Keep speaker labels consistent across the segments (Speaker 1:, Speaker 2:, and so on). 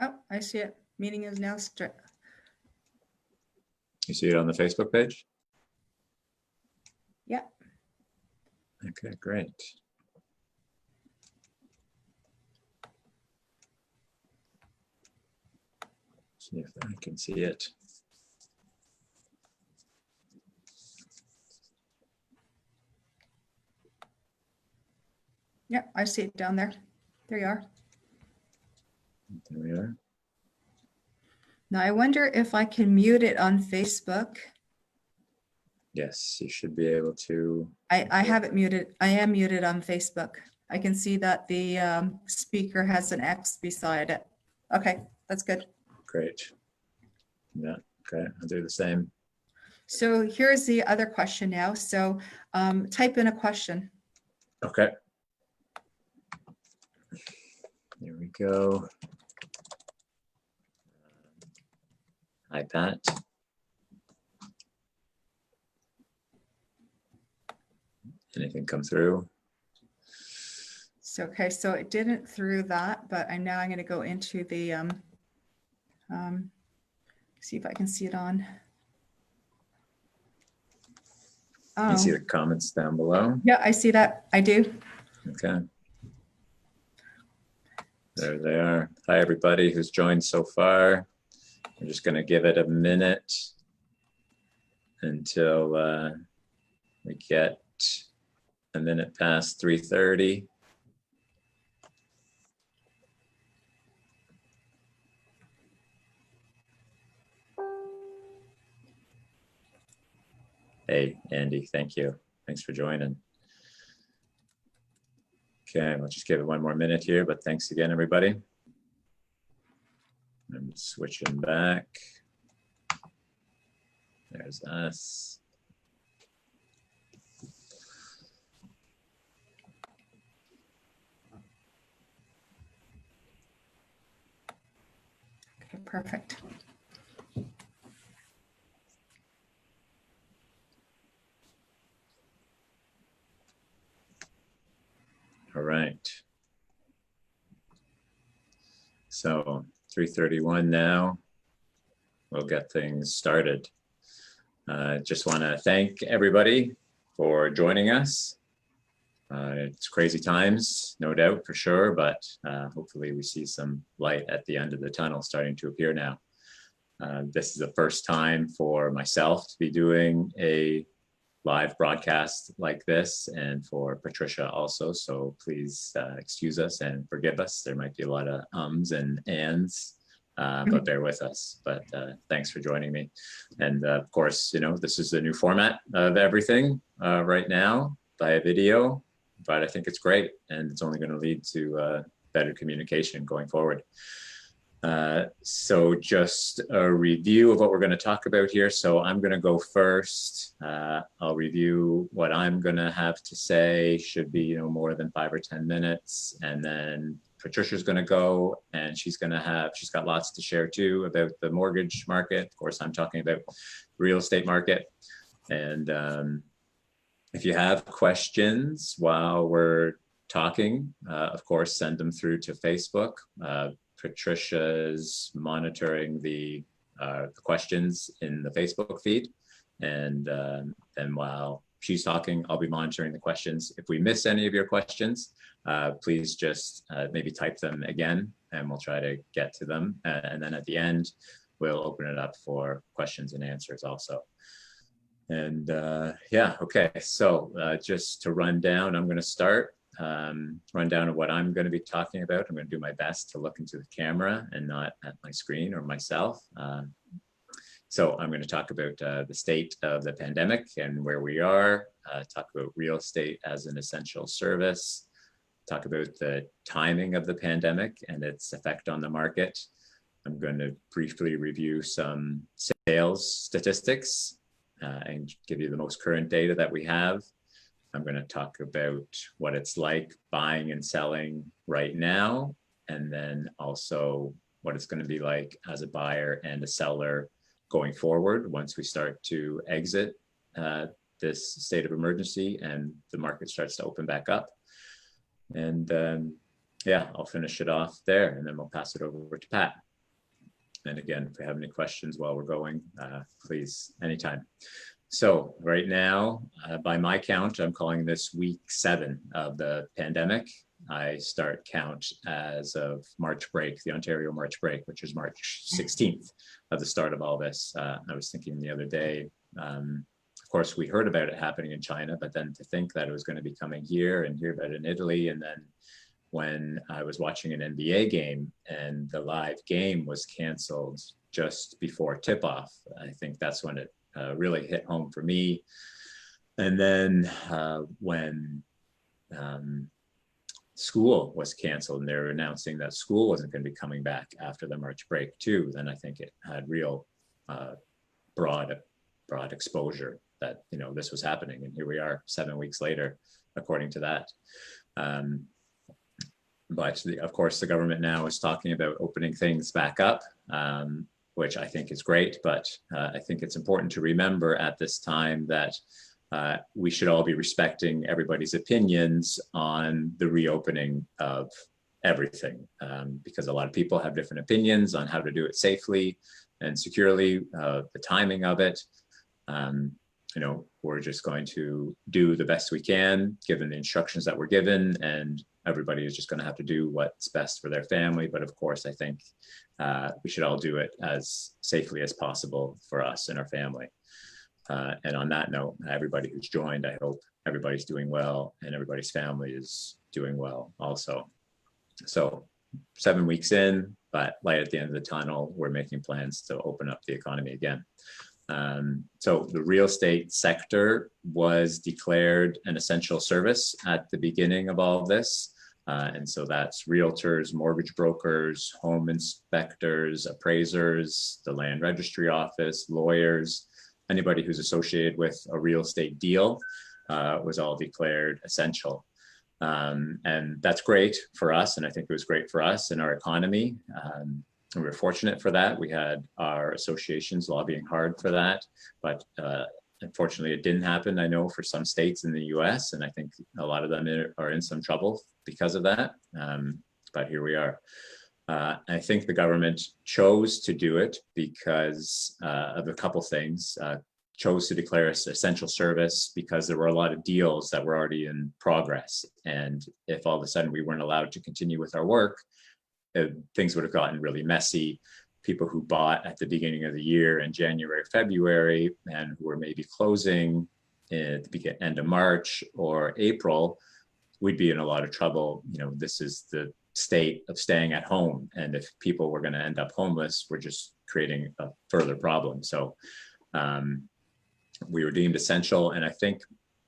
Speaker 1: Oh, I see it. Meeting is now start.
Speaker 2: You see it on the Facebook page?
Speaker 1: Yeah.
Speaker 2: Okay, great. See if I can see it.
Speaker 1: Yeah, I see it down there. There you are.
Speaker 2: There we are.
Speaker 1: Now I wonder if I can mute it on Facebook.
Speaker 2: Yes, you should be able to.
Speaker 1: I have it muted. I am muted on Facebook. I can see that the speaker has an X beside it. Okay, that's good.
Speaker 2: Great. Yeah, okay, I'll do the same.
Speaker 1: So here's the other question now. So type in a question.
Speaker 2: Okay. There we go. Hi, Pat. Anything come through?
Speaker 1: So, okay, so it didn't through that, but I'm going to go into the, see if I can see it on. Oh.
Speaker 2: You see the comments down below?
Speaker 1: Yeah, I see that. I do.
Speaker 2: Okay. There they are. Hi, everybody who's joined so far. I'm just going to give it a minute until we get a minute past 3:30. Hey, Andy, thank you. Thanks for joining. Okay, we'll just give it one more minute here, but thanks again, everybody. I'm switching back. There's us.
Speaker 1: Okay, perfect.
Speaker 2: All right. So 3:31 now. We'll get things started. Just want to thank everybody for joining us. It's crazy times, no doubt, for sure, but hopefully we see some light at the end of the tunnel starting to appear now. This is the first time for myself to be doing a live broadcast like this, and for Patricia also, so please excuse us and forgive us. There might be a lot of ums and ands, but bear with us. But thanks for joining me. And of course, you know, this is the new format of everything right now via video, but I think it's great, and it's only going to lead to better communication going forward. So just a review of what we're going to talk about here. So I'm going to go first. I'll review what I'm going to have to say. Should be, you know, more than 5 or 10 minutes. And then Patricia's going to go, and she's got lots to share too about the mortgage market. Of course, I'm talking about real estate market. And if you have questions while we're talking, of course, send them through to Facebook. Patricia's monitoring the questions in the Facebook feed, and then while she's talking, I'll be monitoring the questions. If we miss any of your questions, please just maybe type them again, and we'll try to get to them. And then at the end, we'll open it up for questions and answers also. And yeah, okay. So just to run down, I'm going to start. Rundown of what I'm going to be talking about. I'm going to do my best to look into the camera and not at my screen or myself. So I'm going to talk about the state of the pandemic and where we are, talk about real estate as an essential service, talk about the timing of the pandemic and its effect on the market. I'm going to briefly review some sales statistics and give you the most current data that we have. I'm going to talk about what it's like buying and selling right now, and then also what it's going to be like as a buyer and a seller going forward once we start to exit this state of emergency and the market starts to open back up. And yeah, I'll finish it off there, and then we'll pass it over to Pat. And again, if you have any questions while we're going, please, anytime. So right now, by my count, I'm calling this week 7 of the pandemic. I start count as of March break, the Ontario March break, which is March 16th of the start of all this. I was thinking the other day, of course, we heard about it happening in China, but then to think that it was going to be coming here and hear about it in Italy. And then when I was watching an NBA game and the live game was canceled just before tip-off, I think that's when it really hit home for me. And then when school was canceled and they were announcing that school wasn't going to be coming back after the March break too, then I think it had real broad exposure that, you know, this was happening. And here we are 7 weeks later, according to that. But of course, the government now is talking about opening things back up, which I think is great. But I think it's important to remember at this time that we should all be respecting everybody's opinions on the reopening of everything, because a lot of people have different opinions on how to do it safely and securely, the timing of it. You know, we're just going to do the best we can, given the instructions that we're given, and everybody is just going to have to do what's best for their family. But of course, I think we should all do it as safely as possible for us and our family. And on that note, everybody who's joined, I hope everybody's doing well and everybody's family is doing well also. So 7 weeks in, but light at the end of the tunnel, we're making plans to open up the economy again. So the real estate sector was declared an essential service at the beginning of all of this. And so that's realtors, mortgage brokers, home inspectors, appraisers, the land registry office, lawyers, anybody who's associated with a real estate deal was all declared essential. And that's great for us. And I think it was great for us and our economy. We were fortunate for that. We had our associations lobbying hard for that, but unfortunately it didn't happen, I know, for some states in the US, and I think a lot of them are in some trouble because of that, but here we are. I think the government chose to do it because of a couple things. Chose to declare us essential service because there were a lot of deals that were already in progress, and if all of a sudden we weren't allowed to continue with our work, things would have gotten really messy. People who bought at the beginning of the year in January, February, and who were maybe closing at the end of March or April, we'd be in a lot of trouble. You know, this is the state of staying at home. And if people were going to end up homeless, we're just creating a further problem. So we were deemed essential. And I think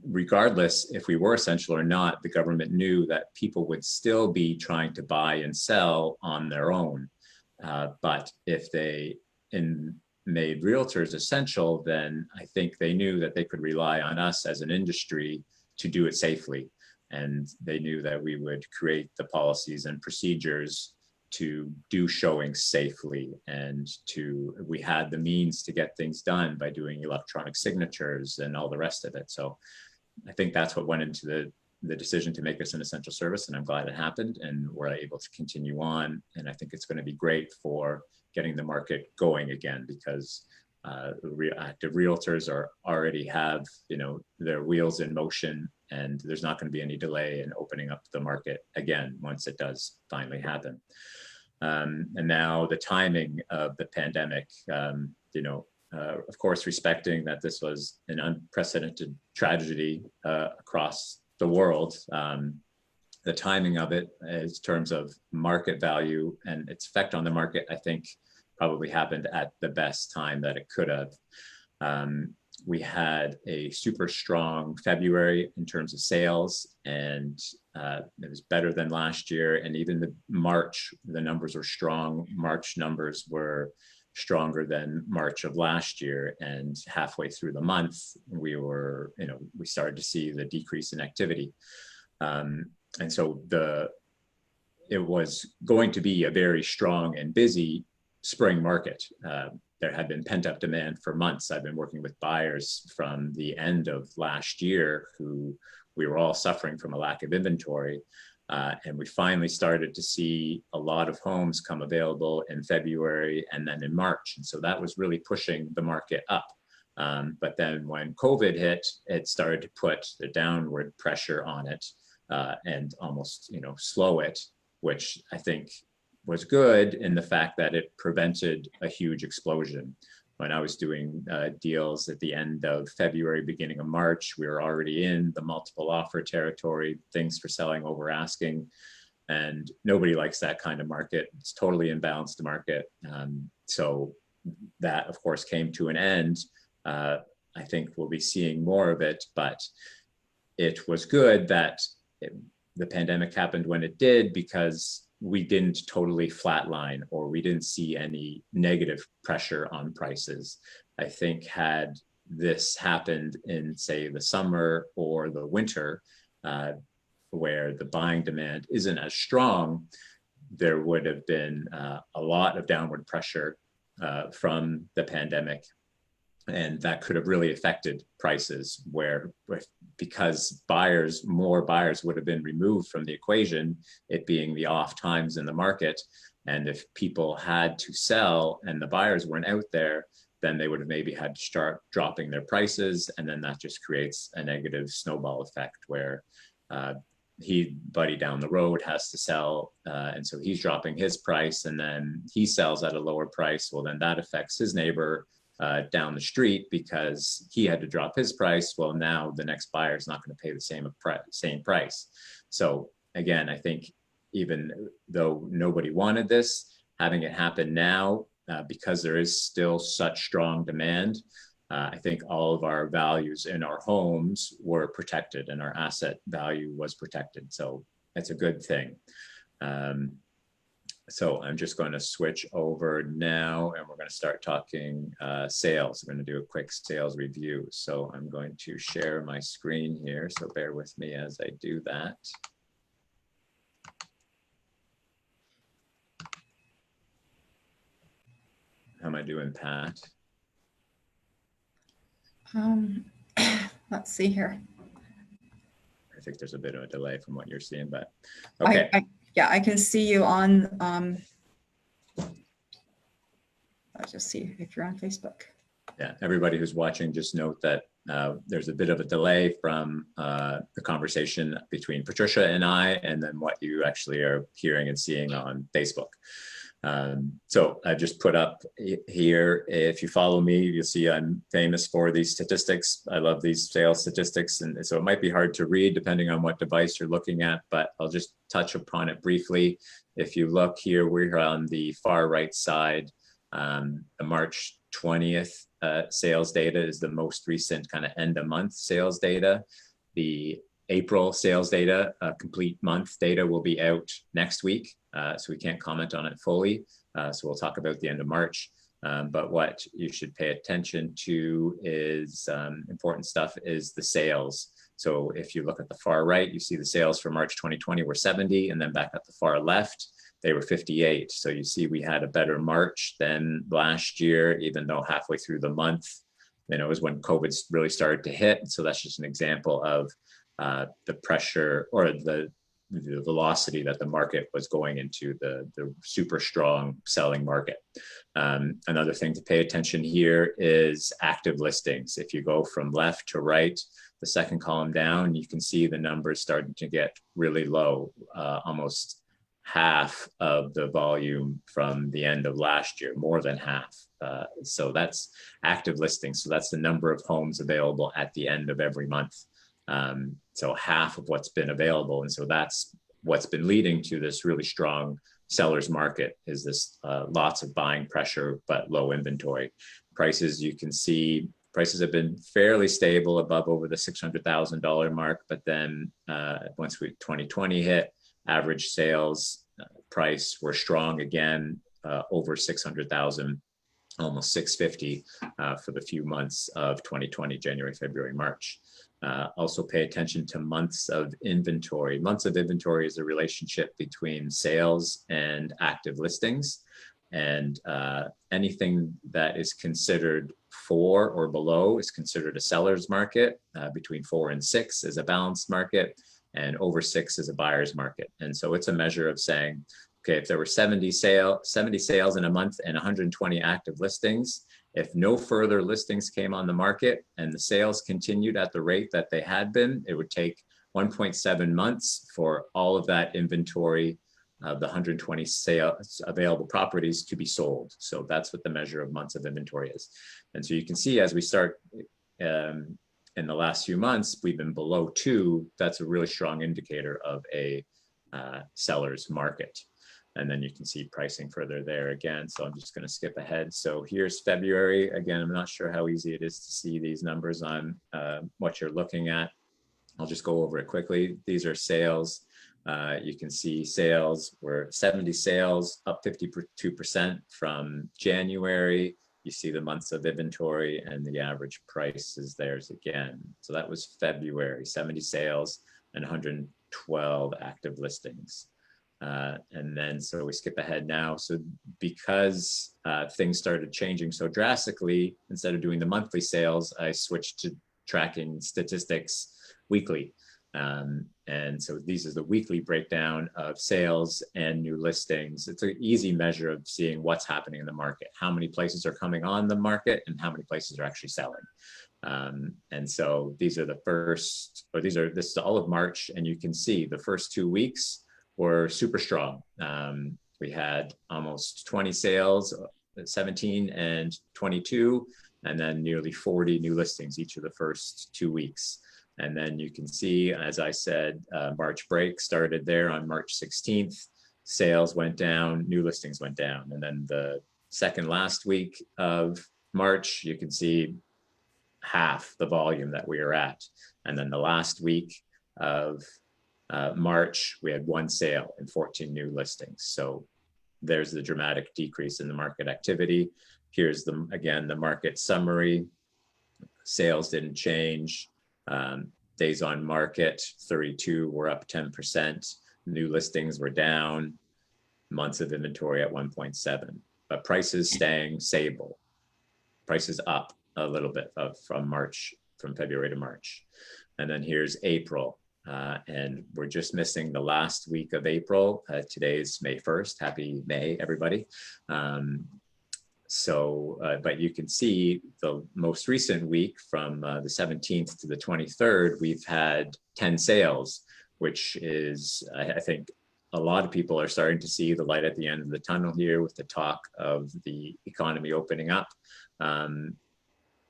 Speaker 2: regardless if we were essential or not, the government knew that people would still be trying to buy and sell on their own. But if they made realtors essential, then I think they knew that they could rely on us as an industry to do it safely. And they knew that we would create the policies and procedures to do showings safely, and we had the means to get things done by doing electronic signatures and all the rest of it. So I think that's what went into the decision to make us an essential service, and I'm glad it happened and we're able to continue on. And I think it's going to be great for getting the market going again, because active realtors already have, you know, their wheels in motion, and there's not going to be any delay in opening up the market again once it does finally happen. And now the timing of the pandemic, you know, of course, respecting that this was an unprecedented tragedy across the world, the timing of it in terms of market value and its effect on the market, I think probably happened at the best time that it could have. We had a super strong February in terms of sales, and it was better than last year. And even the March, the numbers were strong. March numbers were stronger than March of last year. And halfway through the month, we were, you know, we started to see the decrease in activity. And so it was going to be a very strong and busy spring market. there had been pent-up demand for months. I've been working with buyers from the end of last year who we were all suffering from a lack of inventory. And we finally started to see a lot of homes come available in February and then in March. And so that was really pushing the market up. But then when COVID hit, it started to put the downward pressure on it and almost, slow it, which I think was good in the fact that it prevented a huge explosion. When I was doing deals at the end of February, beginning of March, we were already in the multiple offer territory, things for selling over asking, and nobody likes that kind of market. It's totally imbalanced market. So that, of course, came to an end. I think we'll be seeing more of it, but it was good that the pandemic happened when it did, because we didn't totally flatline, or we didn't see any negative pressure on prices. I think had this happened in, say, the summer or the winter, where the buying demand isn't as strong, there would have been a lot of downward pressure from the pandemic. And that could have really affected prices, because more buyers would have been removed from the equation, it being the off times in the market. And if people had to sell and the buyers weren't out there, then they would have maybe had to start dropping their prices. And then that just creates a negative snowball effect where buddy down the road has to sell. And so he's dropping his price, and then he sells at a lower price. Well, then that affects his neighbor down the street because he had to drop his price. Well, now the next buyer is not going to pay the same price. So again, I think even though nobody wanted this, having it happen now, because there is still such strong demand, I think all of our values in our homes were protected and our asset value was protected. So that's a good thing. So I'm just going to switch over now, and we're going to start talking sales. We're going to do a quick sales review. So I'm going to share my screen here. So bear with me as I do that. How am I doing, Pat?
Speaker 1: Let's see here.
Speaker 2: I think there's a bit of a delay from what you're seeing, but okay.
Speaker 1: Yeah, I can see you on, I'll just see if you're on Facebook.
Speaker 2: Yeah, everybody who's watching, just note that there's a bit of a delay from the conversation between Patricia and I, and then what you actually are hearing and seeing on Facebook. So I just put up here, if you follow me, you'll see I'm famous for these statistics. I love these sales statistics. And so it might be hard to read depending on what device you're looking at, but I'll just touch upon it briefly. If you look here, we're on the far right side. The March 20th sales data is the most recent kind of end of month sales data. The April sales data, complete month data, will be out next week. So we can't comment on it fully. So we'll talk about the end of March. But what you should pay attention to is important stuff is the sales. So if you look at the far right, you see the sales for March 2020 were 70, and then back at the far left, they were 58. So you see we had a better March than last year, even though halfway through the month, it was when COVID really started to hit. So that's just an example of the pressure or the velocity that the market was going into, the super strong selling market. Another thing to pay attention here is active listings. If you go from left to right, the second column down, you can see the numbers starting to get really low, almost half of the volume from the end of last year, more than half. So that's active listings. So that's the number of homes available at the end of every month. So half of what's been available. And so that's what's been leading to this really strong seller's market, is this lots of buying pressure, but low inventory. Prices, you can see prices have been fairly stable above over the $600,000 mark. But then once 2020 hit, average sales price were strong again, over 600,000, almost 650 for the few months of 2020, January, February, March. Also pay attention to months of inventory. Months of inventory is a relationship between sales and active listings. And anything that is considered 4 or below is considered a seller's market. Between 4 and 6 is a balanced market, and over 6 is a buyer's market. And so it's a measure of saying, okay, if there were 70 sales in a month and 120 active listings, if no further listings came on the market and the sales continued at the rate that they had been, it would take 1.7 months for all of that inventory of the 120 sales available properties to be sold. So that's what the measure of months of inventory is. And so you can see as we start in the last few months, we've been below 2. That's a really strong indicator of a seller's market. And then you can see pricing further there again. So I'm just going to skip ahead. So here's February. Again, I'm not sure how easy it is to see these numbers on what you're looking at. I'll just go over it quickly. These are sales. You can see sales were 70 sales, up 52% from January. You see the months of inventory and the average price is theirs again. So that was February, 70 sales and 112 active listings. And then, so we skip ahead now. So because things started changing so drastically, instead of doing the monthly sales, I switched to tracking statistics weekly. And so these are the weekly breakdown of sales and new listings. It's an easy measure of seeing what's happening in the market, how many places are coming on the market and how many places are actually selling. And so these are the first, or this is all of March, and you can see the first 2 weeks were super strong. We had almost 20 sales, 17 and 22, and then nearly 40 new listings each of the first 2 weeks. And then you can see, as I said, March break started there on March 16th. Sales went down, new listings went down. And then the second last week of March, you can see half the volume that we are at. And then the last week of March, we had 1 sale and 14 new listings. So there's the dramatic decrease in the market activity. Here's again, the market summary. Sales didn't change. Days on market, 32 were up 10%. New listings were down. Months of inventory at 1.7. But prices staying stable. Prices up a little bit from February to March. And then here's April. And we're just missing the last week of April. Today's May 1st. Happy May, everybody. But you can see the most recent week from the 17th to the 23rd, we've had 10 sales, which is, I think, a lot of people are starting to see the light at the end of the tunnel here with the talk of the economy opening up.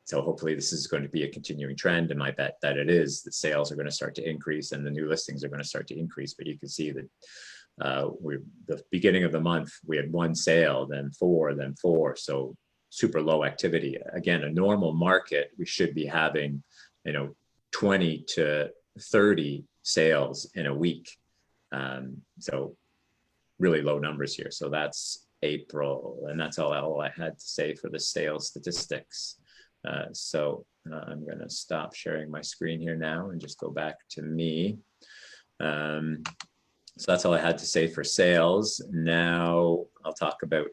Speaker 2: So hopefully this is going to be a continuing trend, and I bet that it is. The sales are going to start to increase and the new listings are going to start to increase. But you can see that the beginning of the month, we had 1 sale, then 4, then 4. So super low activity. Again, a normal market, we should be having, 20 to 30 sales in a week. So really low numbers here. So that's April, and that's all I had to say for the sales statistics. I'm going to stop sharing my screen here now and just go back to me. So that's all I had to say for sales. Now I'll talk about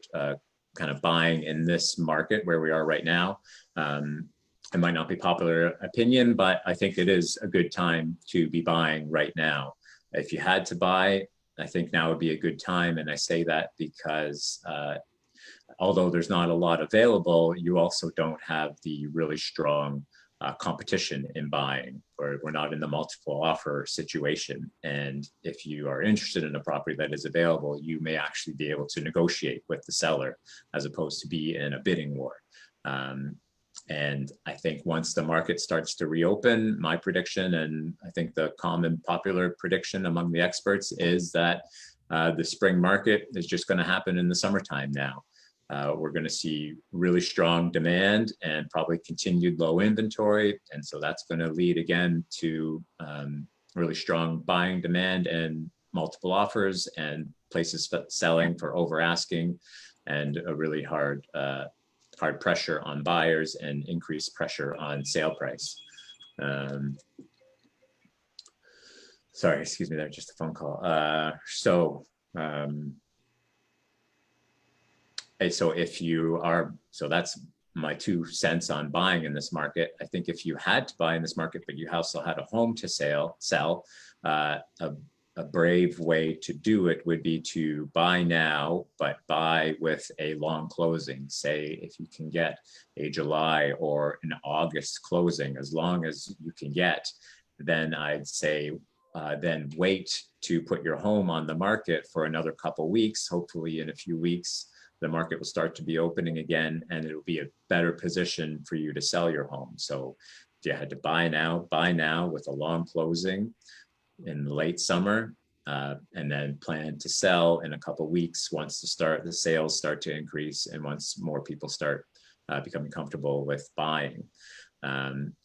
Speaker 2: kind of buying in this market where we are right now. It might not be popular opinion, but I think it is a good time to be buying right now. If you had to buy, I think now would be a good time. And I say that because although there's not a lot available, you also don't have the really strong competition in buying, or we're not in the multiple offer situation. And if you are interested in a property that is available, you may actually be able to negotiate with the seller as opposed to be in a bidding war. And I think once the market starts to reopen, my prediction, and I think the common popular prediction among the experts, is that the spring market is just going to happen in the summertime now. We're going to see really strong demand and probably continued low inventory. And so that's going to lead again to really strong buying demand and multiple offers and places selling for over asking, and a really hard pressure on buyers and increased pressure on sale price. Sorry, excuse me, that's just a phone call. so if you are, so that's my 2 cents on buying in this market. I think if you had to buy in this market, but you also had a home to sell, a brave way to do it would be to buy now, but buy with a long closing. Say if you can get a July or an August closing, as long as you can get, then I'd say then wait to put your home on the market for another couple weeks. Hopefully in a few weeks, the market will start to be opening again, and it'll be a better position for you to sell your home. So if you had to buy now with a long closing in the late summer, and then plan to sell in a couple weeks once the sales start to increase and once more people start becoming comfortable with buying.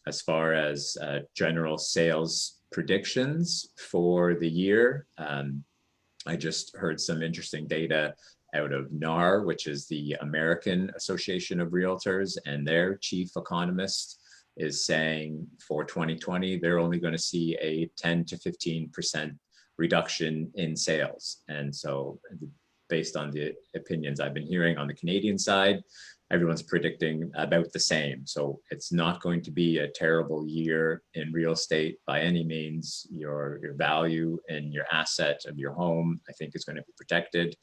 Speaker 2: As far as general sales predictions for the year, I just heard some interesting data out of NAR, which is the American Association of Realtors, and their chief economist is saying for 2020, they're only going to see a 10 to 15% reduction in sales. And so based on the opinions I've been hearing on the Canadian side, everyone's predicting about the same. So it's not going to be a terrible year in real estate by any means. Your value and your asset of your home, I think, is going to be protected.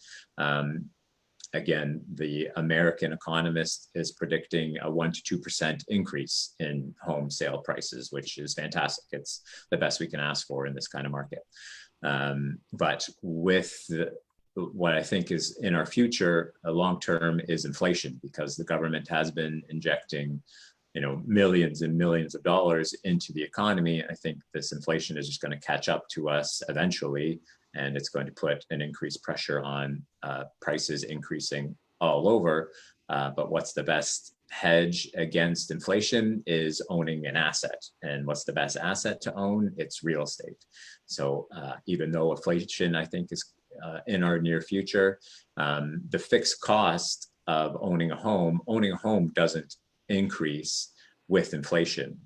Speaker 2: Again, the American economist is predicting a 1 to 2% increase in home sale prices, which is fantastic. It's the best we can ask for in this kind of market. But with what I think is in our future, long term, is inflation, because the government has been injecting, millions and millions of dollars into the economy. I think this inflation is just going to catch up to us eventually, and it's going to put an increased pressure on prices increasing all over. But what's the best hedge against inflation is owning an asset. And what's the best asset to own? It's real estate. So even though inflation, I think, is in our near future, the fixed cost of owning a home doesn't increase with inflation.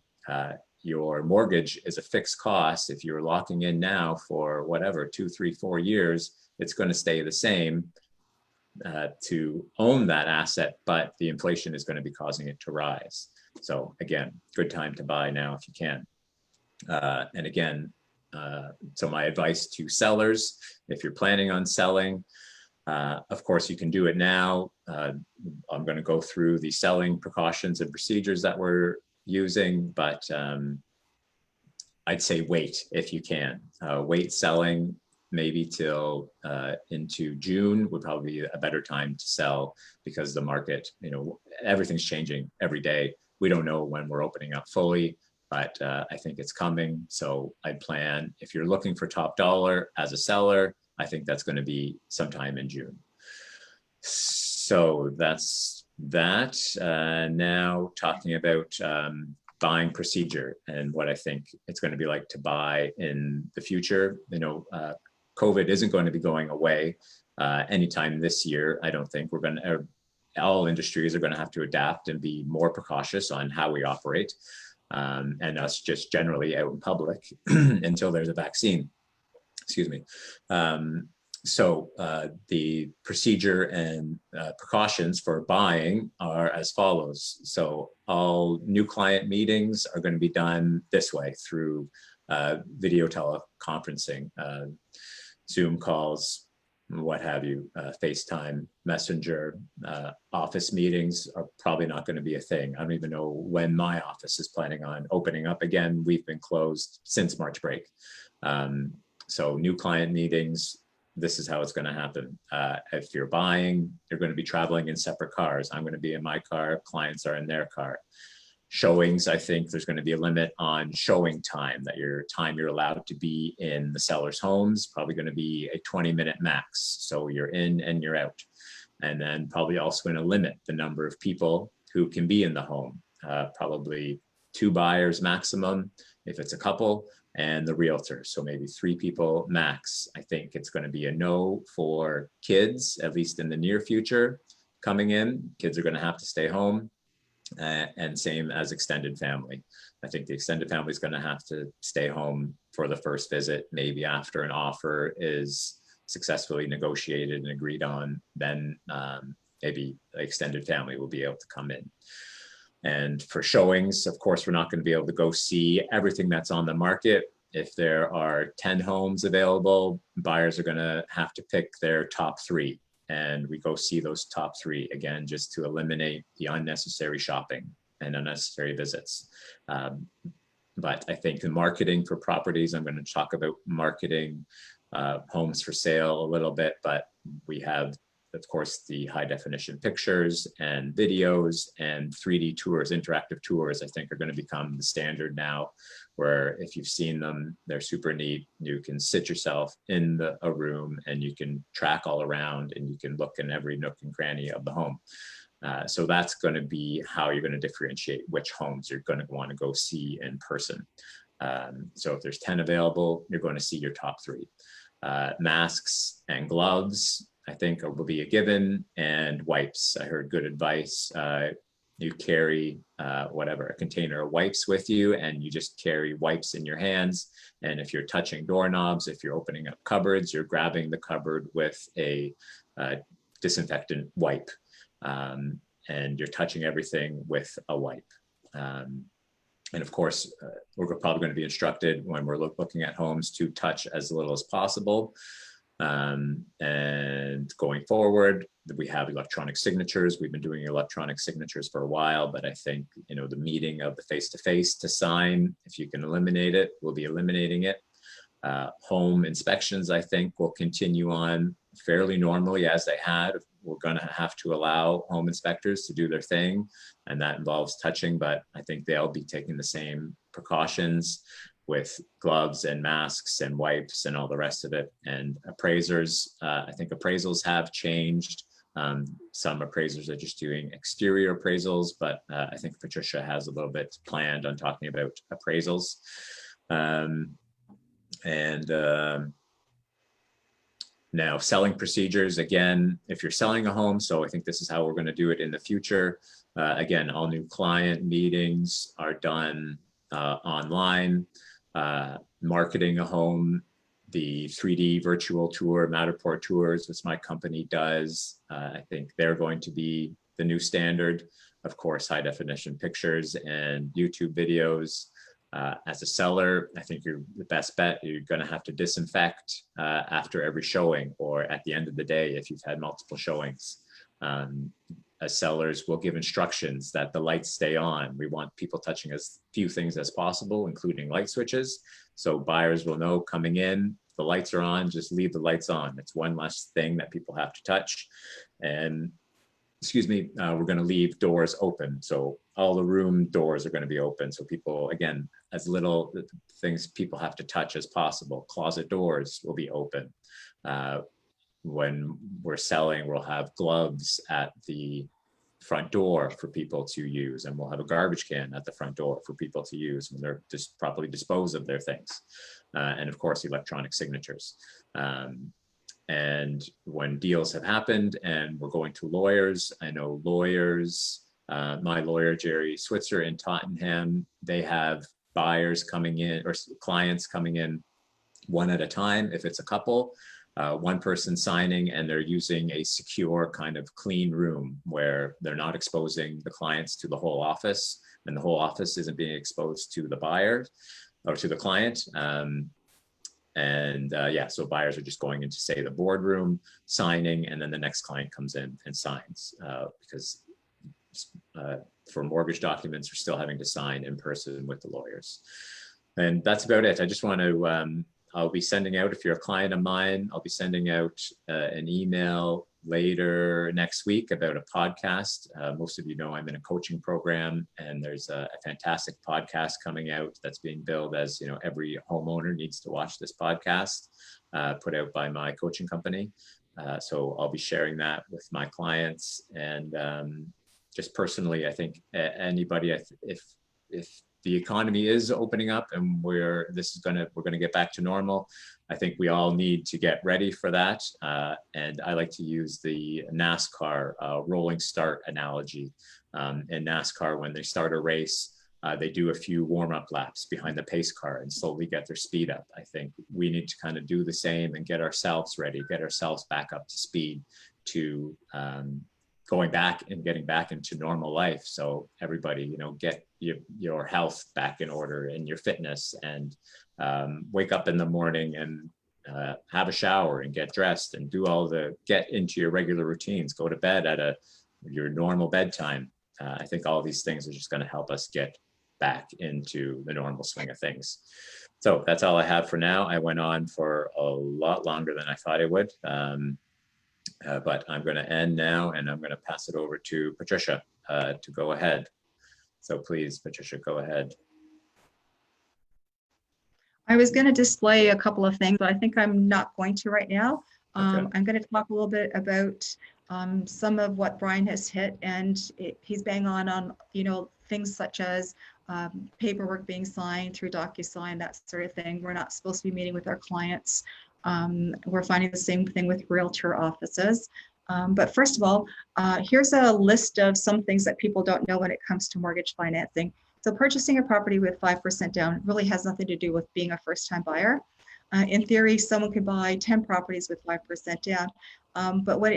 Speaker 2: Your mortgage is a fixed cost. If you're locking in now for whatever, 2, 3, 4 years, it's going to stay the same to own that asset, but the inflation is going to be causing it to rise. So again, good time to buy now if you can. And again, so my advice to sellers, if you're planning on selling, of course you can do it now. I'm going to go through the selling precautions and procedures that we're using, but I'd say wait if you can. Wait selling maybe till into June would probably be a better time to sell, because the market, everything's changing every day. We don't know when we're opening up fully, but I think it's coming. So I'd plan, if you're looking for top dollar as a seller, I think that's going to be sometime in June. So that's that. Now talking about buying procedure and what I think it's going to be like to buy in the future. COVID isn't going to be going away anytime this year. I don't think all industries are going to have to adapt and be more precautious on how we operate, and us just generally out in public until there's a vaccine. Excuse me. So the procedure and precautions for buying are as follows. So all new client meetings are going to be done this way through video teleconferencing, Zoom calls, what have you, FaceTime, Messenger. Office meetings are probably not going to be a thing. I don't even know when my office is planning on opening up again. We've been closed since March break. So new client meetings, this is how it's going to happen. If you're buying, you're going to be traveling in separate cars. I'm going to be in my car, clients are in their car. Showings, I think there's going to be a limit on showing time, that your time you're allowed to be in the seller's homes, probably going to be a 20-minute max. So you're in and you're out. And then probably also going to limit the number of people who can be in the home, probably 2 buyers maximum if it's a couple, and the realtor. So maybe 3 people max. I think it's going to be a no for kids, at least in the near future coming in. Kids are going to have to stay home. And same as extended family. I think the extended family is going to have to stay home for the first visit. Maybe after an offer is successfully negotiated and agreed on, then maybe extended family will be able to come in. And for showings, of course, we're not going to be able to go see everything that's on the market. If there are 10 homes available, buyers are going to have to pick their top 3. And we go see those top 3 again, just to eliminate the unnecessary shopping and unnecessary visits. But I think the marketing for properties, I'm going to talk about marketing homes for sale a little bit, but we have, of course, the high definition pictures and videos and 3D tours, interactive tours, I think are going to become the standard now, where if you've seen them, they're super neat. You can sit yourself in a room and you can track all around and you can look in every nook and cranny of the home. So that's going to be how you're going to differentiate which homes you're going to want to go see in person. So if there's 10 available, you're going to see your top 3. Masks and gloves, I think will be a given, and wipes. I heard good advice. You carry a container of wipes with you, and you just carry wipes in your hands. And if you're touching doorknobs, if you're opening up cupboards, you're grabbing the cupboard with a disinfectant wipe. And you're touching everything with a wipe. And of course, we're probably going to be instructed when we're looking at homes to touch as little as possible. And going forward, we have electronic signatures. We've been doing electronic signatures for a while, but I think, the meeting of the face-to-face to sign, if you can eliminate it, we'll be eliminating it. Home inspections, I think, will continue on fairly normally as they had. We're going to have to allow home inspectors to do their thing, and that involves touching, but I think they'll be taking the same precautions with gloves and masks and wipes and all the rest of it. And appraisers, I think appraisals have changed. Some appraisers are just doing exterior appraisals, but I think Patricia has a little bit planned on talking about appraisals. Now, selling procedures, again, if you're selling a home, so I think this is how we're going to do it in the future. Again, all new client meetings are done online. Marketing a home, the 3D virtual tour, Matterport tours, which my company does, I think they're going to be the new standard. Of course, high definition pictures and YouTube videos. As a seller, I think you're the best bet. You're going to have to disinfect after every showing, or at the end of the day if you've had multiple showings. As sellers, will give instructions that the lights stay on. We want people touching as few things as possible, including light switches. So buyers will know coming in, the lights are on, just leave the lights on. It's one less thing that people have to touch. And we're going to leave doors open. So all the room doors are going to be open. So people, again, as little things people have to touch as possible. Closet doors will be open. When we're selling, we'll have gloves at the front door for people to use, and we'll have a garbage can at the front door for people to use when they're just properly dispose of their things. And of course, electronic signatures. And when deals have happened and we're going to lawyers, I know lawyers, my lawyer, Jerry Switzer in Tottenham, they have buyers coming in or clients coming in one at a time. If it's a couple, one person signing, and they're using a secure kind of clean room where they're not exposing the clients to the whole office, and the whole office isn't being exposed to the buyer or to the client. So buyers are just going into, say, the boardroom, signing, and then the next client comes in and signs, because for mortgage documents, we're still having to sign in person with the lawyers. And that's about it. I just want to, I'll be sending out, if you're a client of mine, I'll be sending out an email later next week about a podcast. Most of you know I'm in a coaching program, and there's a fantastic podcast coming out that's being billed as, every homeowner needs to watch this podcast, put out by my coaching company. So I'll be sharing that with my clients. And just personally, I think anybody, if the economy is opening up and we're going to get back to normal, I think we all need to get ready for that. And I like to use the NASCAR rolling start analogy. In NASCAR, when they start a race, they do a few warm-up laps behind the pace car and slowly get their speed up. I think we need to kind of do the same and get ourselves ready, get ourselves back up to speed to going back and getting back into normal life. So everybody, you know, get your health back in order and your fitness, and wake up in the morning and have a shower and get dressed and do get into your regular routines, go to bed at your normal bedtime. I think all of these things are just going to help us get back into the normal swing of things. So that's all I have for now. I went on for a lot longer than I thought I would. But I'm going to end now, and I'm going to pass it over to Patricia to go ahead. So please, Patricia, go ahead.
Speaker 1: I was going to display a couple of things, but I think I'm not going to right now.
Speaker 2: Okay.
Speaker 1: I'm going to talk a little bit about some of what Brian has hit, and he's bang on, you know, things such as paperwork being signed through DocuSign, that sort of thing. We're not supposed to be meeting with our clients. We're finding the same thing with realtor offices. But first of all, here's a list of some things that people don't know when it comes to mortgage financing. So purchasing a property with 5% down really has nothing to do with being a first-time buyer. In theory, someone could buy 10 properties with 5% down. But what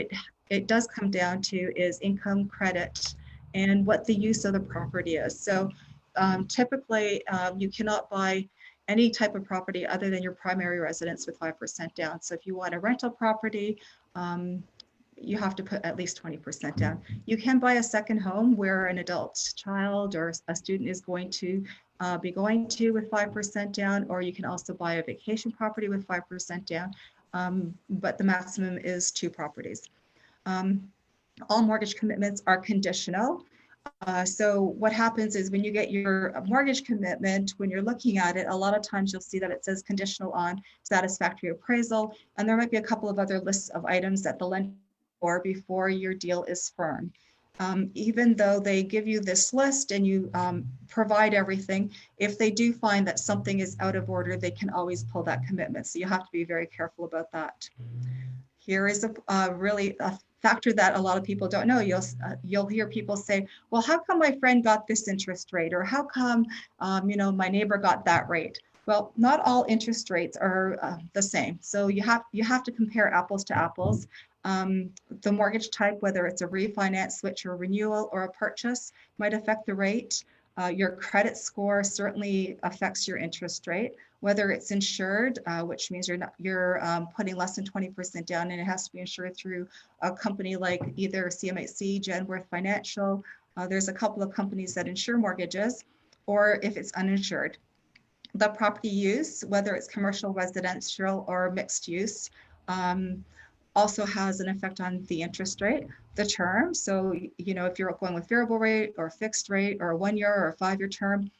Speaker 1: it does come down to is income, credit, and what the use of the property is. So typically, you cannot buy any type of property other than your primary residence with 5% down. So if you want a rental property, you have to put at least 20% down. You can buy a second home where an adult child or a student is going to be going to with 5% down, or you can also buy a vacation property with 5% down, but the maximum is 2 properties. All mortgage commitments are conditional. So what happens is when you get your mortgage commitment, when you're looking at it, a lot of times you'll see that it says conditional on satisfactory appraisal, and there might be a couple of other lists of items that the lender for before your deal is firm. Even though they give you this list and you provide everything, if they do find that something is out of order, they can always pull that commitment. So you have to be very careful about that. Here is really a factor that a lot of people don't know. You'll hear people say, well, how come my friend got this interest rate? Or how come you know, my neighbor got that rate? Well, not all interest rates are the same. So you have to compare apples to apples. The mortgage type, whether it's a refinance, switch, or renewal, or a purchase, might affect the rate. Your credit score certainly affects your interest rate. Whether it's insured, which means you're putting less than 20% down, and it has to be insured through a company like either CMHC, Genworth Financial. There's a couple of companies that insure mortgages, or if it's uninsured. The property use, whether it's commercial, residential, or mixed use, also has an effect on the interest rate. The term, so you know, if you're going with variable rate or fixed rate or a 1 year or a 5-year term,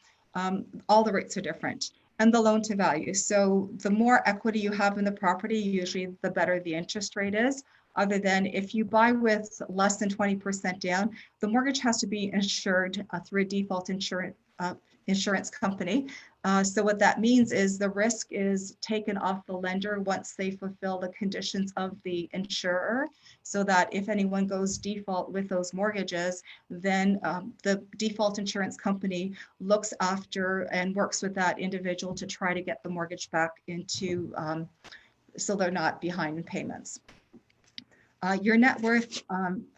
Speaker 1: all the rates are different. And the loan to value. So the more equity you have in the property, usually the better the interest rate is. Other than if you buy with less than 20% down, the mortgage has to be insured through a default insurance company. So what that means is the risk is taken off the lender once they fulfill the conditions of the insurer, so that if anyone goes default with those mortgages, then the default insurance company looks after and works with that individual to try to get the mortgage back into, so they're not behind in payments. Your net worth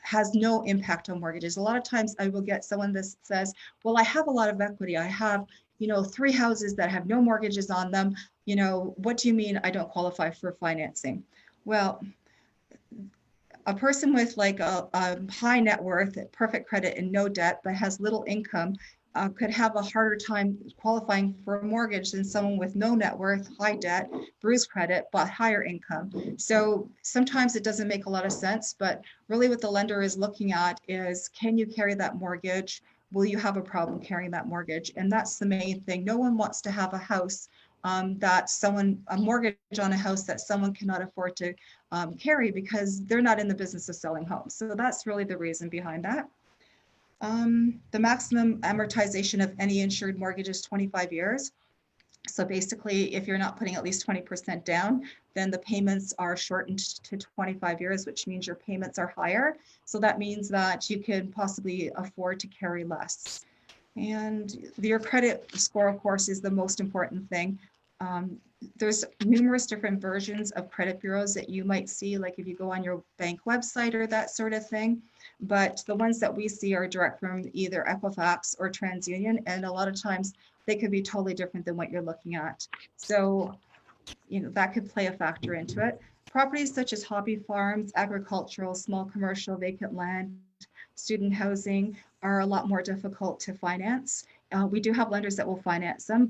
Speaker 1: has no impact on mortgages. A lot of times I will get someone that says, well, I have a lot of equity. I have, you know, 3 houses that have no mortgages on them. You know, what do you mean I don't qualify for financing? Well, a person with like a high net worth, perfect credit and no debt, but has little income could have a harder time qualifying for a mortgage than someone with no net worth, high debt, bruised credit, but higher income. So sometimes it doesn't make a lot of sense, but really what the lender is looking at is, can you carry that mortgage? Will you have a problem carrying that mortgage? And that's the main thing. No one wants to have a house a mortgage on a house that someone cannot afford to carry, because they're not in the business of selling homes. So that's really the reason behind that. The maximum amortization of any insured mortgage is 25 years. So basically, if you're not putting at least 20% down, then the payments are shortened to 25 years, which means your payments are higher. So that means that you can possibly afford to carry less. And your credit score, of course, is the most important thing. there's numerous different versions of credit bureaus that you might see, like if you go on your bank website or that sort of thing. But the ones that we see are direct from either Equifax or TransUnion, and a lot of times they could be totally different than what you're looking at. So, you know, that could play a factor into it. Properties such as hobby farms, agricultural, small commercial, vacant land, student housing are a lot more difficult to finance. We do have lenders that will finance them,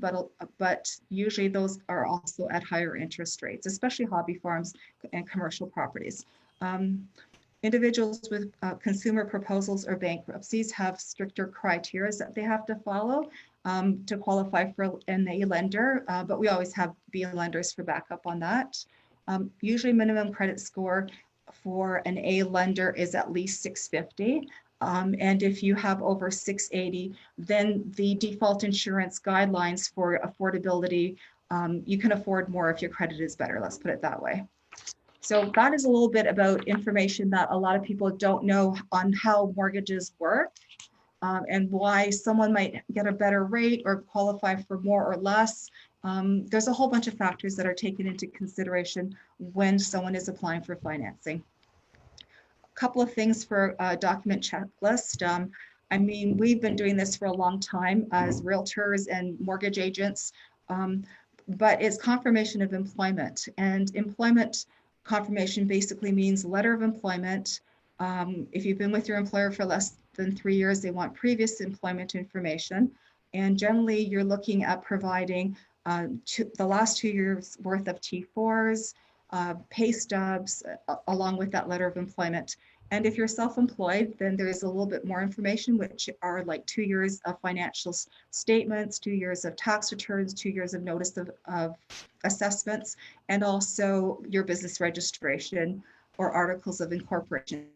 Speaker 1: but usually those are also at higher interest rates, especially hobby farms and commercial properties. Individuals with consumer proposals or bankruptcies have stricter criteria that they have to follow to qualify for an A lender, but we always have B lenders for backup on that. Usually minimum credit score for an A lender is at least 650. And if you have over 680, then the default insurance guidelines for affordability, you can afford more if your credit is better, let's put it that way. So that is a little bit about information that a lot of people don't know on how mortgages work and why someone might get a better rate or qualify for more or less. There's a whole bunch of factors that are taken into consideration when someone is applying for financing. A couple of things for a document checklist. I mean, we've been doing this for a long time as realtors and mortgage agents, but it's confirmation of employment. And employment confirmation basically means letter of employment. If you've been with your employer for less than 3 years, they want previous employment information. And generally, you're looking at providing the last 2 years worth of T4s, pay stubs, along with that letter of employment. And if you're self-employed, then there's a little bit more information, which are like 2 years of financial statements, 2 years of tax returns, 2 years of notice of assessments, and also your business registration or articles of incorporation.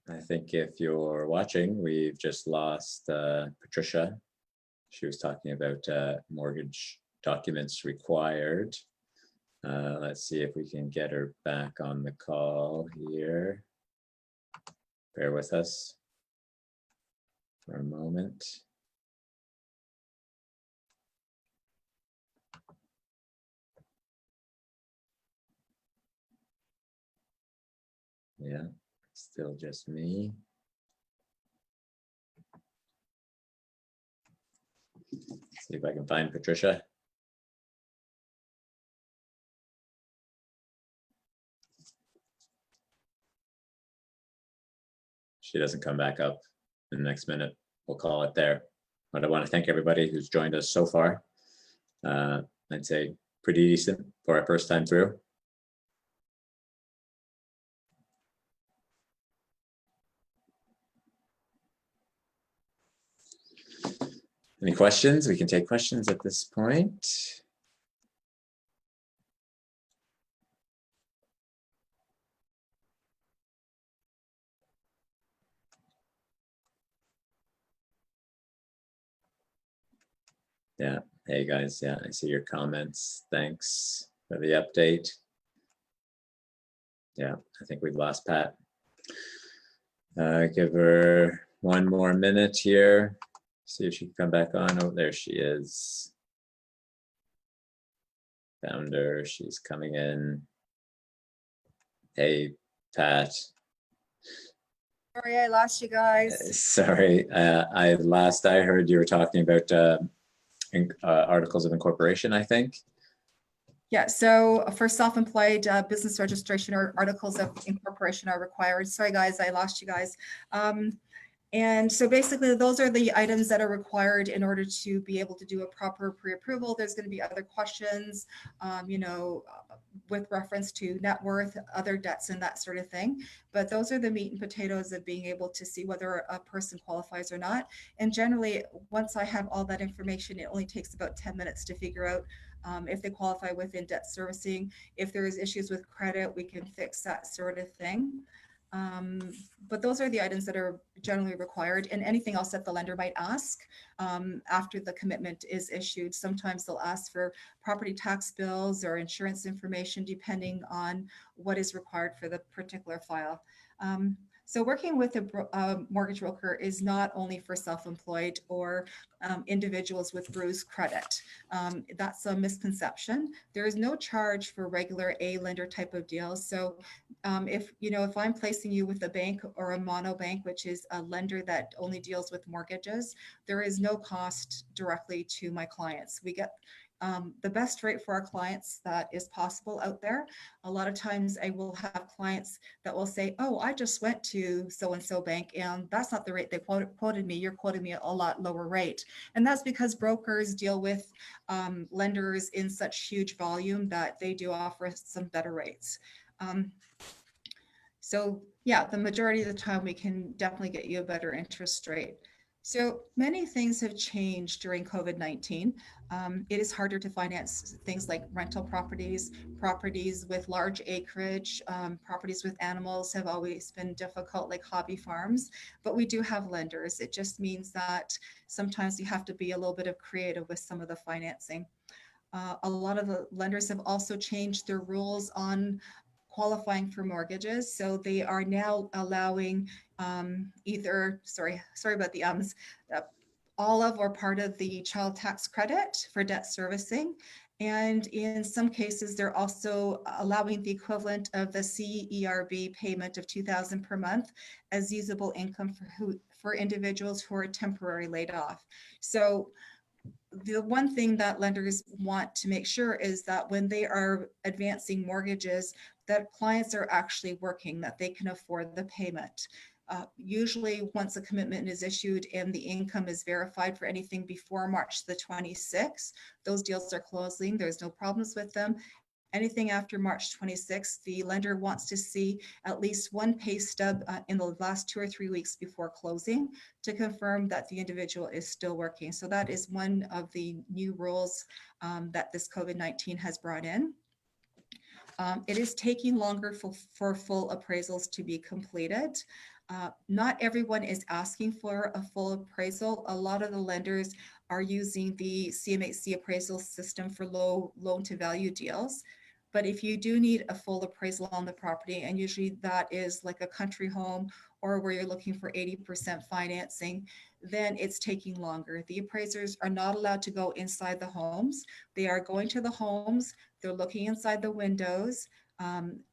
Speaker 2: I think if you're watching, we've just lost Patricia. She was talking about mortgage documents required. Let's see if we can get her back on the call here. Bear with us for a moment. Yeah, still just me. See if I can find Patricia. She doesn't come back up in the next minute. We'll call it there. But I want to thank everybody who's joined us so far. I'd say pretty decent for our first time through. Any questions? We can take questions at this point. Yeah. Hey guys. Yeah, I see your comments. Thanks for the update. Yeah, I think we've lost Pat. Give her one more minute here. See if she can come back on. Oh, there she is. Found her. She's coming in. Hey, Pat.
Speaker 3: Sorry, I lost you guys.
Speaker 2: Sorry, I heard you were talking about articles of incorporation, I think.
Speaker 1: Yeah, so for self-employed business registration or articles of incorporation are required. Sorry, guys, I lost you guys. And so basically, those are the items that are required in order to be able to do a proper pre-approval. There's going to be other questions, with reference to net worth, other debts, and that sort of thing. But those are the meat and potatoes of being able to see whether a person qualifies or not. And generally, once I have all that information, it only takes about 10 minutes to figure out if they qualify within debt servicing. If there is issues with credit, we can fix that sort of thing. But those are the items that are generally required, and anything else that the lender might ask after the commitment is issued. Sometimes they'll ask for property tax bills or insurance information, depending on what is required for the particular file. So working with a mortgage broker is not only for self-employed or individuals with bruised credit. That's a misconception. There is no charge for regular A lender type of deals. So if I'm placing you with a bank or a mono bank, which is a lender that only deals with mortgages, there is no cost directly to my clients. We get the best rate for our clients that is possible out there. A lot of times I will have clients that will say, oh, I just went to so-and-so bank and that's not the rate they quoted me. You're quoting me a lot lower rate. And that's because brokers deal with lenders in such huge volume that they do offer some better rates. So yeah, the majority of the time we can definitely get you a better interest rate. So many things have changed during COVID-19. It is harder to finance things like rental properties, properties with large acreage, properties with animals have always been difficult, like hobby farms, but we do have lenders. It just means that sometimes you have to be a little bit of creative with some of the financing. A lot of the lenders have also changed their rules on qualifying for mortgages. So they are now allowing sorry about the all of or part of the child tax credit for debt servicing. And in some cases, they're also allowing the equivalent of the CERB payment of $2,000 per month as usable income for individuals who are temporarily laid off. So the one thing that lenders want to make sure is that when they are advancing mortgages, that clients are actually working, that they can afford the payment. Usually once a commitment is issued and the income is verified for anything before March the 26th, those deals are closing. There's no problems with them. Anything after March 26th, the lender wants to see at least one pay stub in the last 2 or 3 weeks before closing to confirm that the individual is still working. So that is one of the new rules that this COVID-19 has brought in. It is taking longer for full appraisals to be completed. Not everyone is asking for a full appraisal. A lot of the lenders are using the CMHC appraisal system for low loan to value deals. But if you do need a full appraisal on the property, and usually that is like a country home or where you're looking for 80% financing, then it's taking longer. The appraisers are not allowed to go inside the homes. They are going to the homes, they're looking inside the windows,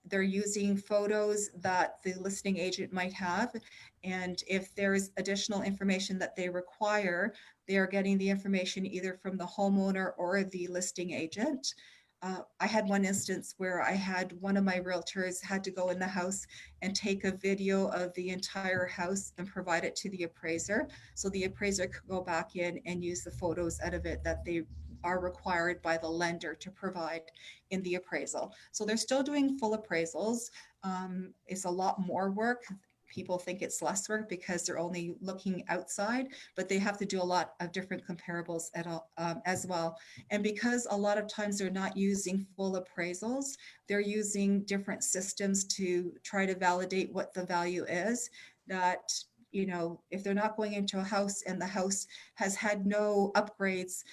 Speaker 1: they're using photos that the listing agent might have. And if there's additional information that they require, they are getting the information either from the homeowner or the listing agent. I had one instance where I had one of my realtors had to go in the house and take a video of the entire house and provide it to the appraiser. So the appraiser could go back in and use the photos out of it that they are required by the lender to provide in the appraisal. So they're still doing full appraisals. It's a lot more work. People think it's less work because they're only looking outside, but they have to do a lot of different comparables as well. And because a lot of times they're not using full appraisals, they're using different systems to try to validate what the value is. That, if they're not going into a house and the house has had no upgrades,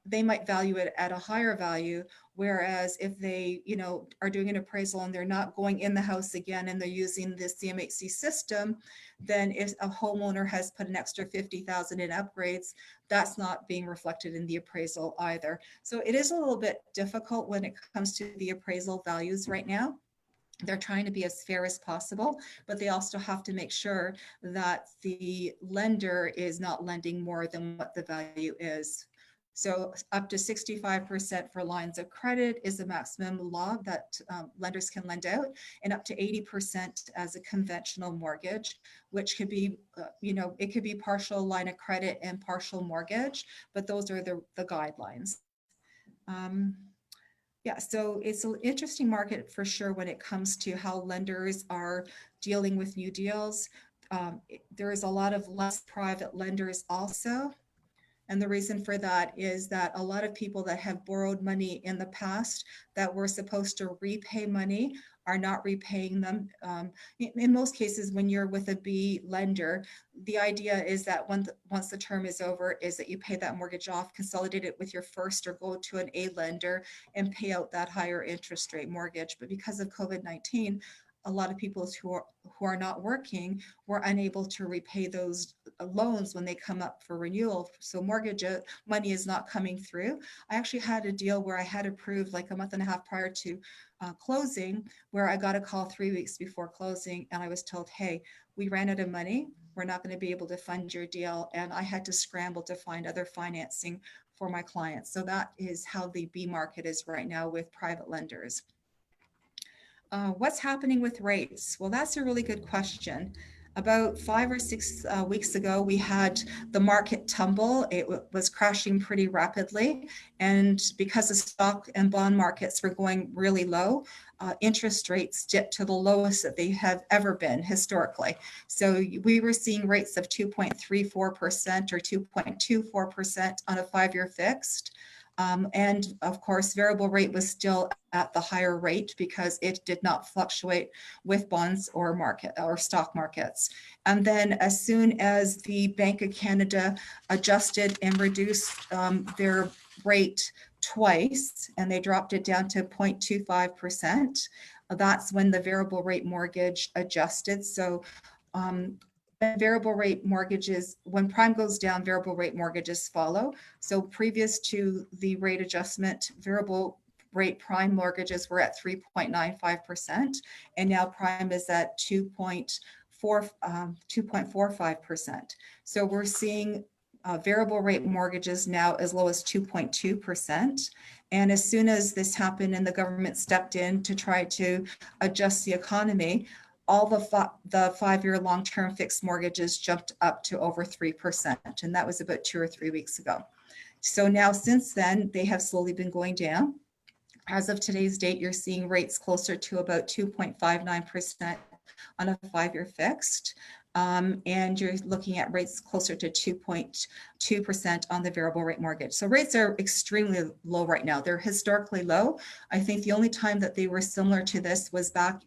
Speaker 1: they might value it at a higher value. Whereas if they, are doing an appraisal and they're not going in the house again and they're using the CMHC system, then if a homeowner has put an extra 50,000 in upgrades, that's not being reflected in the appraisal either. So it is a little bit difficult when it comes to the appraisal values right now. They're trying to be as fair as possible, but they also have to make sure that the lender is not lending more than what the value is. So up to 65% for lines of credit is the maximum law that lenders can lend out, and up to 80% as a conventional mortgage, which could be, it could be partial line of credit and partial mortgage, but those are the guidelines. Yeah, so it's an interesting market for sure when it comes to how lenders are dealing with new deals. There is a lot of less private lenders also. And the reason for that is that a lot of people that have borrowed money in the past that were supposed to repay money are not repaying them. In most cases, when you're with a B lender, the idea is that once the term is over, is that you pay that mortgage off, consolidate it with your first, or go to an A lender and pay out that higher interest rate mortgage. But because of COVID-19, a lot of people who are not working were unable to repay those loans when they come up for renewal. So mortgage money is not coming through. I actually had a deal where I had approved like a month and a half prior to closing, where I got a call 3 weeks before closing, and I was told, hey, we ran out of money. We're not going to be able to fund your deal. And I had to scramble to find other financing for my clients. So that is how the B market is right now with private lenders. What's happening with rates? Well, that's a really good question. About 5 or 6 weeks ago, we had the market tumble. It was crashing pretty rapidly. And because the stock and bond markets were going really low, interest rates dipped to the lowest that they have ever been historically. So we were seeing rates of 2.34% or 2.24% on a 5-year fixed. And of course, variable rate was still at the higher rate because it did not fluctuate with bonds or market or stock markets. And then as soon as the Bank of Canada adjusted and reduced their rate twice, and they dropped it down to 0.25%, that's when the variable rate mortgage adjusted. So variable rate mortgages, when prime goes down, variable rate mortgages follow. So previous to the rate adjustment, variable rate prime mortgages were at 3.95%, and now prime is at 2.45%. So we're seeing variable rate mortgages now as low as 2.2%. And as soon as this happened and the government stepped in to try to adjust the economy, all the 5-year long-term fixed mortgages jumped up to over 3%. And that was about 2 or 3 weeks ago. So now since then, they have slowly been going down. As of today's date, you're seeing rates closer to about 2.59% on a 5-year fixed. And you're looking at rates closer to 2.2% on the variable rate mortgage. So rates are extremely low right now. They're historically low. I think the only time that they were similar to this was back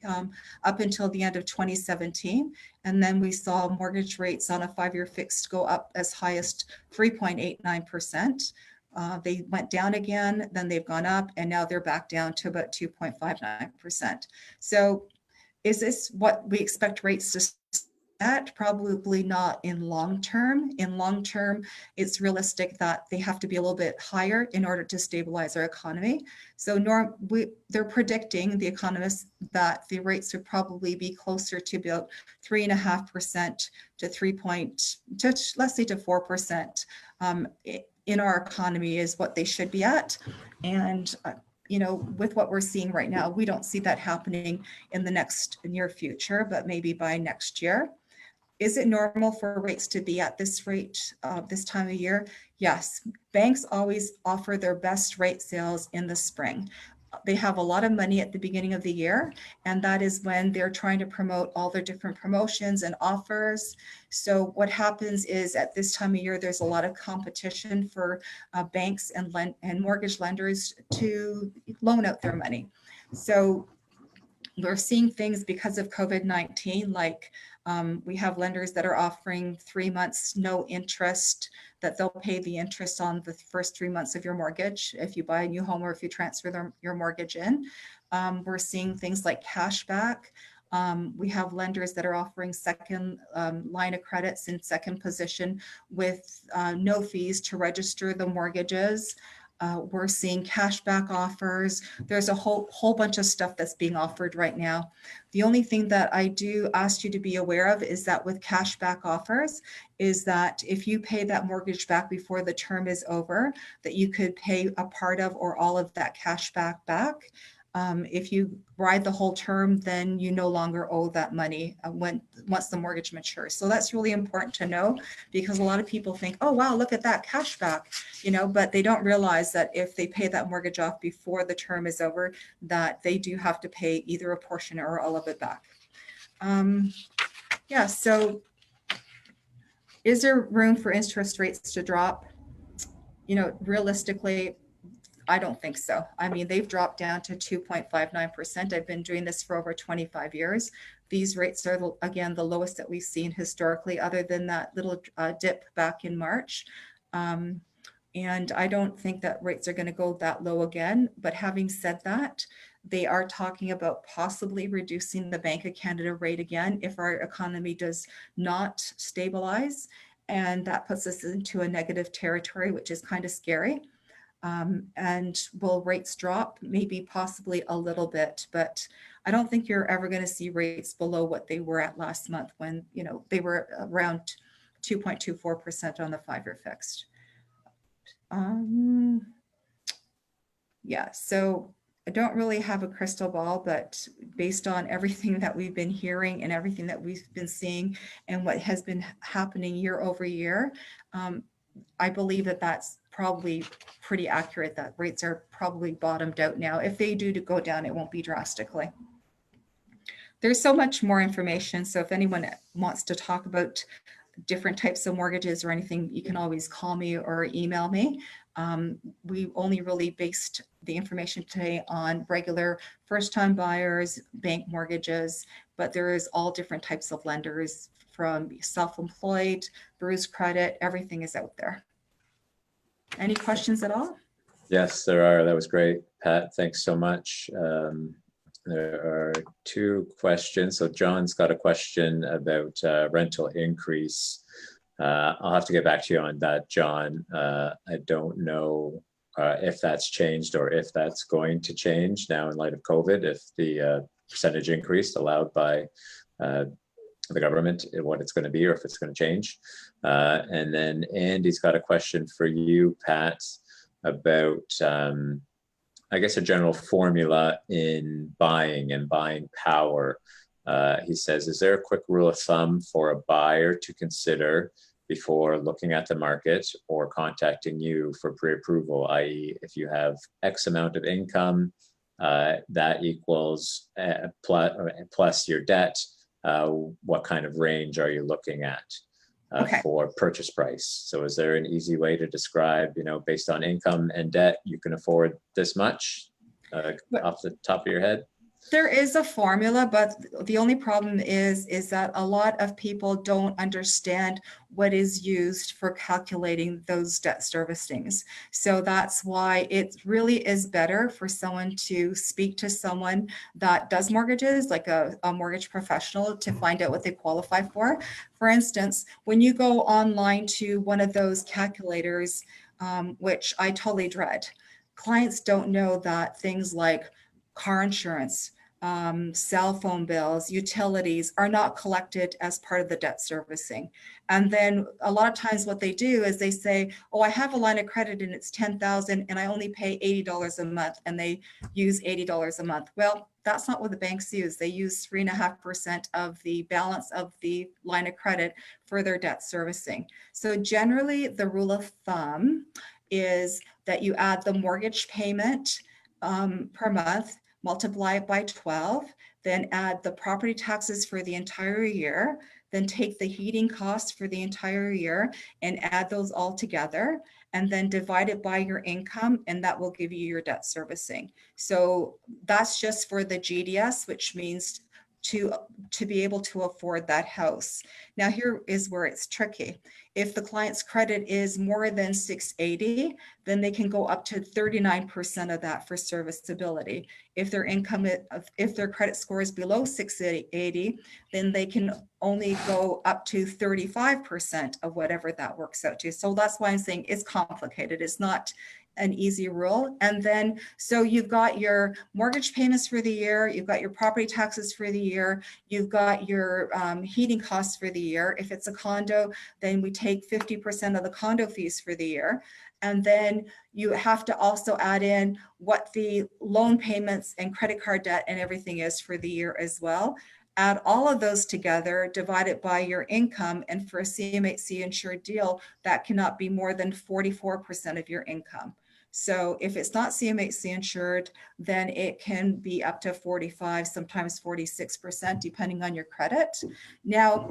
Speaker 1: up until the end of 2017. And then we saw mortgage rates on a 5-year fixed go up as high as 3.89%. They went down again, then they've gone up, and now they're back down to about 2.59%. So is this what we expect rates to at? Probably not in long term. In long term, it's realistic that they have to be a little bit higher in order to stabilize our economy. So they're predicting, the economists, that the rates would probably be closer to about 3.5% to let's say to 4% in our economy is what they should be at. And with what we're seeing right now, we don't see that happening in the near future, but maybe by next year. Is it normal for rates to be at this rate this time of year? Yes. Banks always offer their best rate sales in the spring. They have a lot of money at the beginning of the year, and that is when they're trying to promote all their different promotions and offers. So what happens is at this time of year, there's a lot of competition for banks and mortgage lenders to loan out their money. So we're seeing things because of COVID-19, like we have lenders that are offering 3 months no interest, that they'll pay the interest on the first 3 months of your mortgage if you buy a new home or if you transfer your mortgage in. We're seeing things like cashback. We have lenders that are offering second line of credits in second position with no fees to register the mortgages. We're seeing cashback offers. There's a whole bunch of stuff that's being offered right now. The only thing that I do ask you to be aware of is that with cashback offers, is that if you pay that mortgage back before the term is over, that you could pay a part of or all of that cashback back. If you ride the whole term, then you no longer owe that money once the mortgage matures. So that's really important to know, because a lot of people think, oh, wow, look at that cash back, but they don't realize that if they pay that mortgage off before the term is over, that they do have to pay either a portion or all of it back. Yeah, so is there room for interest rates to drop? Realistically, I don't think so. I mean, they've dropped down to 2.59%. I've been doing this for over 25 years. These rates are, again, the lowest that we've seen historically, other than that little dip back in March. And I don't think that rates are going to go that low again. But having said that, they are talking about possibly reducing the Bank of Canada rate again if our economy does not stabilize. And that puts us into a negative territory, which is kind of scary. And will rates drop? Maybe possibly a little bit, but I don't think you're ever going to see rates below what they were at last month when, they were around 2.24% on the 5-year fixed. Yeah, so I don't really have a crystal ball, but based on everything that we've been hearing and everything that we've been seeing and what has been happening year over year, I believe that that's probably pretty accurate, that rates are probably bottomed out now. If they do to go down, it won't be drastically. There's so much more information. So if anyone wants to talk about different types of mortgages or anything, you can always call me or email me. We only really based the information today on regular first-time buyers, bank mortgages, but there is all different types of lenders, from self-employed, bruised credit, everything is out there. Any questions at all?
Speaker 2: Yes, there are. That was great, Pat. Thanks so much. There are 2 questions. So John's got a question about rental increase. I'll have to get back to you on that, John. I don't know if that's changed or if that's going to change now in light of COVID, if the percentage increase allowed by the government, what it's going to be, or if it's going to change. And then Andy's got a question for you, Pat, about I guess a general formula in buying and buying power. He says, is there a quick rule of thumb for a buyer to consider before looking at the market or contacting you for pre-approval, i.e. if you have X amount of income, that equals plus your debt, what kind of range are you looking at for purchase price? So is there an easy way to describe, based on income and debt, you can afford this much off the top of your head?
Speaker 1: There is a formula, but the only problem is that a lot of people don't understand what is used for calculating those debt servicings. So that's why it really is better for someone to speak to someone that does mortgages, like a mortgage professional, to find out what they qualify for. For instance, when you go online to one of those calculators, which I totally dread, clients don't know that things like car insurance, cell phone bills, utilities are not collected as part of the debt servicing. And then a lot of times what they do is they say, oh, I have a line of credit and it's $10,000 and I only pay $80 a month, and they use $80 a month. Well, that's not what the banks use. They use 3.5% of the balance of the line of credit for their debt servicing. So generally the rule of thumb is that you add the mortgage payment per month, multiply it by 12, then add the property taxes for the entire year, then take the heating costs for the entire year and add those all together, and then divide it by your income, and that will give you your debt servicing. So that's just for the GDS, which means to be able to afford that house. Now here is where it's tricky. If the client's credit is more than 680, then they can go up to 39% of that for serviceability. If their income, if their credit score is below 680, then they can only go up to 35% of whatever that works out to. So that's why I'm saying it's complicated. It's not an easy rule. And then, so you've got your mortgage payments for the year, you've got your property taxes for the year, you've got your heating costs for the year. If it's a condo, then we take 50% of the condo fees for the year. And then you have to also add in what the loan payments and credit card debt and everything is for the year as well. Add all of those together, divide it by your income, and for a CMHC insured deal, that cannot be more than 44% of your income. So if it's not CMHC insured, then it can be up to 45, sometimes 46%, depending on your credit. Now,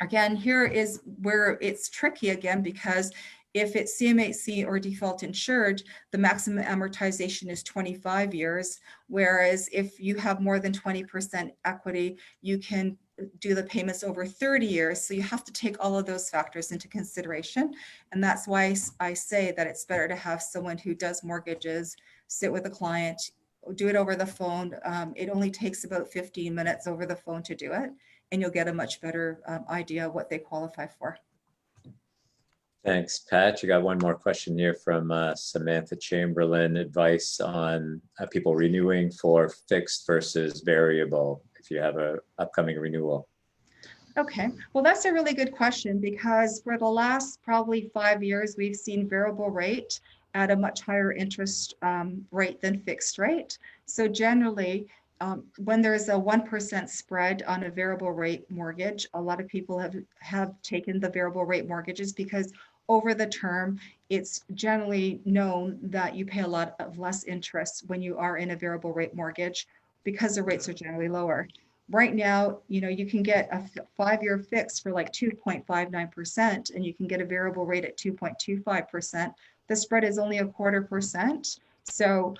Speaker 1: again, here is where it's tricky again, because if it's CMHC or default insured, the maximum amortization is 25 years. Whereas if you have more than 20% equity, you can do the payments over 30 years. So you have to take all of those factors into consideration. And that's why I say that it's better to have someone who does mortgages, sit with a client, do it over the phone. It only takes about 15 minutes over the phone to do it, and you'll get a much better idea of what they qualify for.
Speaker 2: Thanks, Pat. You got one more question here from Samantha Chamberlain. Advice on people renewing for fixed versus variable if you have an upcoming renewal.
Speaker 1: Okay, well, that's a really good question, because for the last probably 5 years, we've seen variable rate at a much higher interest rate than fixed rate. So generally, when there's a 1% spread on a variable rate mortgage, a lot of people have taken the variable rate mortgages because over the term, it's generally known that you pay a lot of less interest when you are in a variable rate mortgage because the rates are generally lower. Right now, you can get a 5-year fix for like 2.59%, and you can get a variable rate at 2.25%. The spread is only 0.25%. So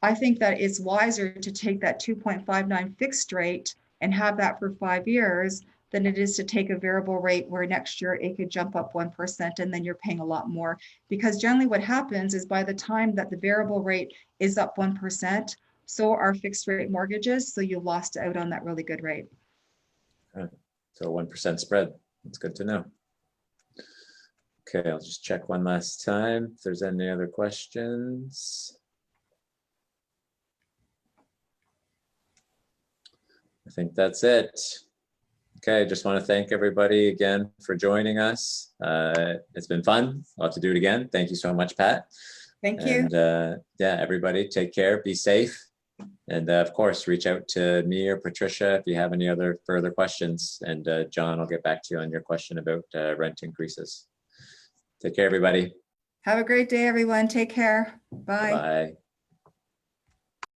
Speaker 1: I think that it's wiser to take that 2.59 fixed rate and have that for 5 years than it is to take a variable rate where next year it could jump up 1% and then you're paying a lot more. Because generally what happens is by the time that the variable rate is up 1%, so are fixed rate mortgages. So you lost out on that really good rate.
Speaker 2: So 1% spread. That's good to know. Okay, I'll just check one last time if there's any other questions. I think that's it. Okay, just want to thank everybody again for joining us. It's been fun. I'll have to do it again. Thank you so much, Pat.
Speaker 1: Thank you.
Speaker 2: And yeah, everybody take care, be safe. And of course, reach out to me or Patricia if you have any other further questions. And John, I'll get back to you on your question about rent increases. Take care, everybody.
Speaker 1: Have a great day, everyone. Take care. Bye.
Speaker 2: Bye.